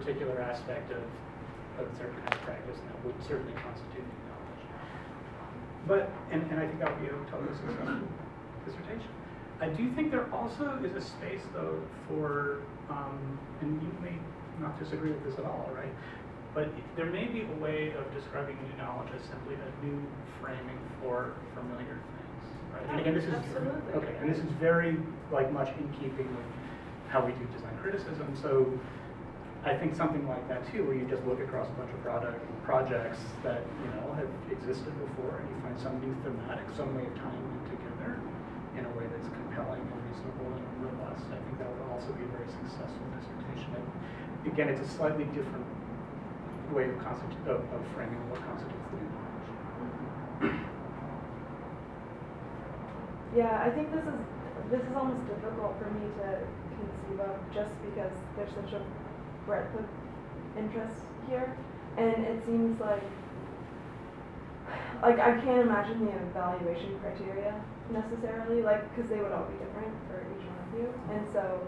particular aspect of a certain kind of practice, and that would certainly constitute new knowledge. But, and I think that would be a totally successful dissertation. I do think there also is a space, though, for, and you may not disagree with this at all, right? But there may be a way of describing new knowledge as simply a new framing for familiar things, right? And again, this is okay, and this is very much in keeping with how we do design criticism. So I think something like that too, where you just look across a bunch of projects that have existed before, and you find some new thematic, some way of tying them together in a way that's compelling and reasonable and robust. I think that would also be a very successful dissertation. And again, it's a slightly different way of framing what constitutes the new knowledge. Yeah, I think this is almost difficult for me to conceive of, just because there's such a breadth of interest here, and it seems like I can't imagine the evaluation criteria necessarily, because they would all be different for each one of you, and so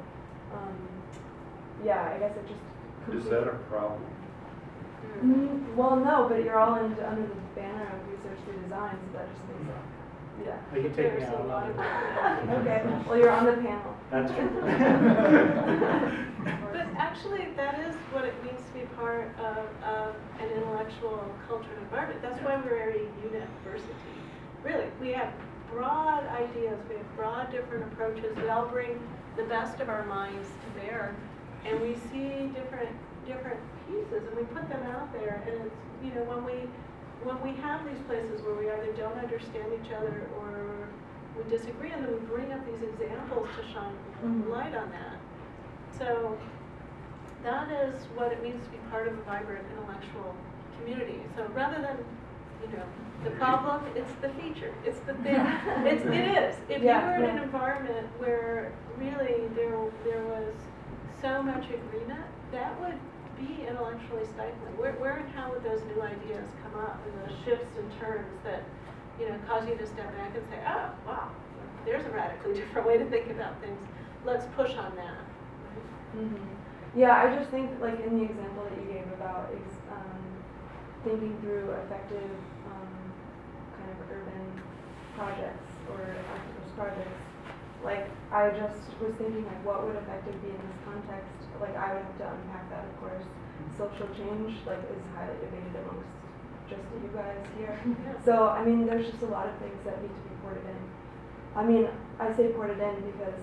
yeah, I guess it just Is that a problem? Well, no, but you're all under the banner of research through design, so that just makes sense. Yeah. You can take me out. Okay, well, you're on the panel. That's true. But actually, that is what it means to be part of an intellectual culture and environment. That's why we're a university. Really, we have broad ideas, we have broad different approaches. We all bring the best of our minds to bear, and we see different pieces, and we put them out there. And it's, when we have these places where we either don't understand each other or we disagree, and then we bring up these examples to shine light on that. So that is what it means to be part of a vibrant intellectual community. So rather than, the problem, it's the feature. It's the thing. It is. If you were in an environment where really there was so much agreement, that would be intellectually stifling. Where and how would those new ideas come up, and those shifts and turns that cause you to step back and say, oh, wow, there's a radically different way to think about things. Let's push on that. Yeah, I just think, in the example that you gave about thinking through effective kind of urban projects or activist projects, I just was thinking, what would effective be in this context? I would have to unpack that, of course. Social change, is highly debated amongst just you guys here. So, there's just a lot of things that need to be ported in. I say ported in because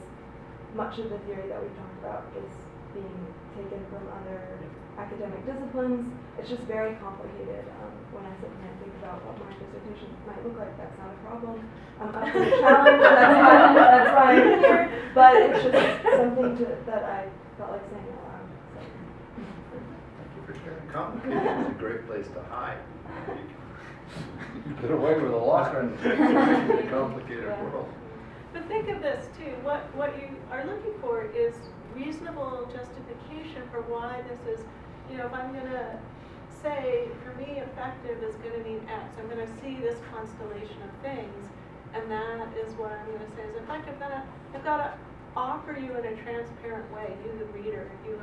much of the theory that we've talked about is being taken from other academic disciplines. It's just very complicated. When I sit here and think about what my dissertation might look like, that's not a problem. I'm up for the challenge, that's why I'm here. But it's just something that I felt like saying out loud. So. Thank you for sharing. Complicated is a great place to hide. You get away with a lot in a complicated world. But think of this too. What you are looking for is reasonable justification for why this is. If I'm going to say, for me, effective is going to mean X, I'm going to see this constellation of things, and that is what I'm going to say is effective. Then I've got to offer you in a transparent way, you the reader, you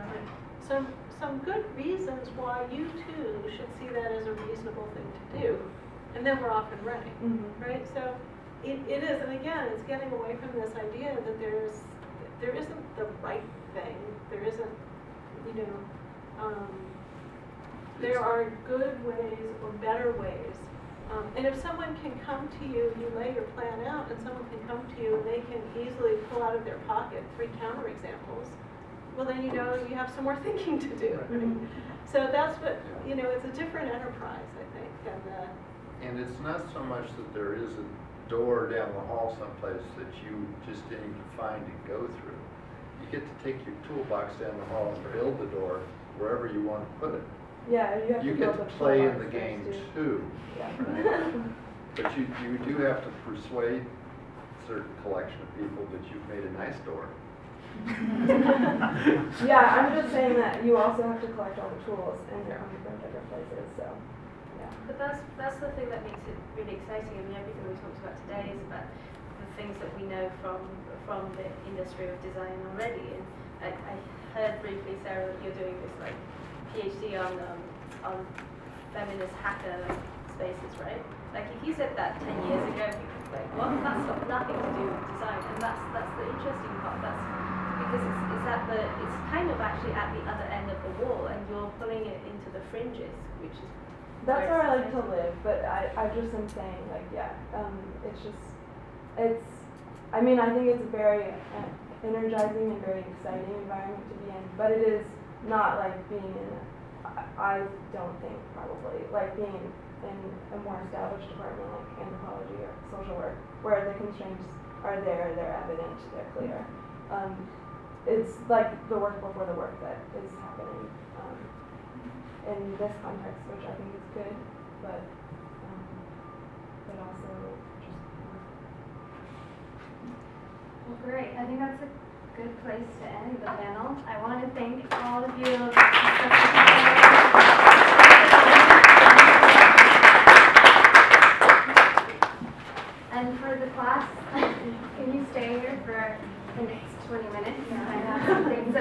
some good reasons why you too should see that as a reasonable thing to do, and then we're off and running, right? So it is, and again, it's getting away from this idea that there isn't the right thing, there isn't, there are good ways or better ways. And if someone can come to you, you lay your plan out, and someone can come to you and they can easily pull out of their pocket 3 counterexamples, well then you have some more thinking to do. Right? So that's what, it's a different enterprise, I think, than the... And it's not so much that there is a door down the hall someplace that you just didn't even find and go through. You get to take your toolbox down the hall and build the door wherever you want to put it. Yeah, you get to play in the game too. Yeah. Right? But you do have to persuade a certain collection of people that you've made a nice door. Yeah, I'm just saying that you also have to collect all the tools, and they're coming from different places. So, yeah. But that's the thing that makes it really exciting. Everything we talked about today is about the things that we know from the industry of design already. And I heard briefly, Sarah, that you're doing this PhD on feminist hacker spaces, right? Like if you said that 10 years ago, people would be like, what? That's got nothing to do with design, and that's the interesting part. That's because it's kind of actually at the other end of the wall, and you're pulling it into the fringes, which is That's where where I it's like to exciting. live, but I just am saying, like, yeah, it's just, it's, I mean, I think it's a very energizing and very exciting environment to be in, but it is not like being in, I don't think probably, like being in a more established department like anthropology or social work, where the constraints are there, they're evident, they're clear. It's like the work before the work that is happening. In this context, which I think is good, but also just Well, great. I think that's a good place to end the panel. I want to thank all of you. And for the class, can you stay here for the next 20 minutes? I have some things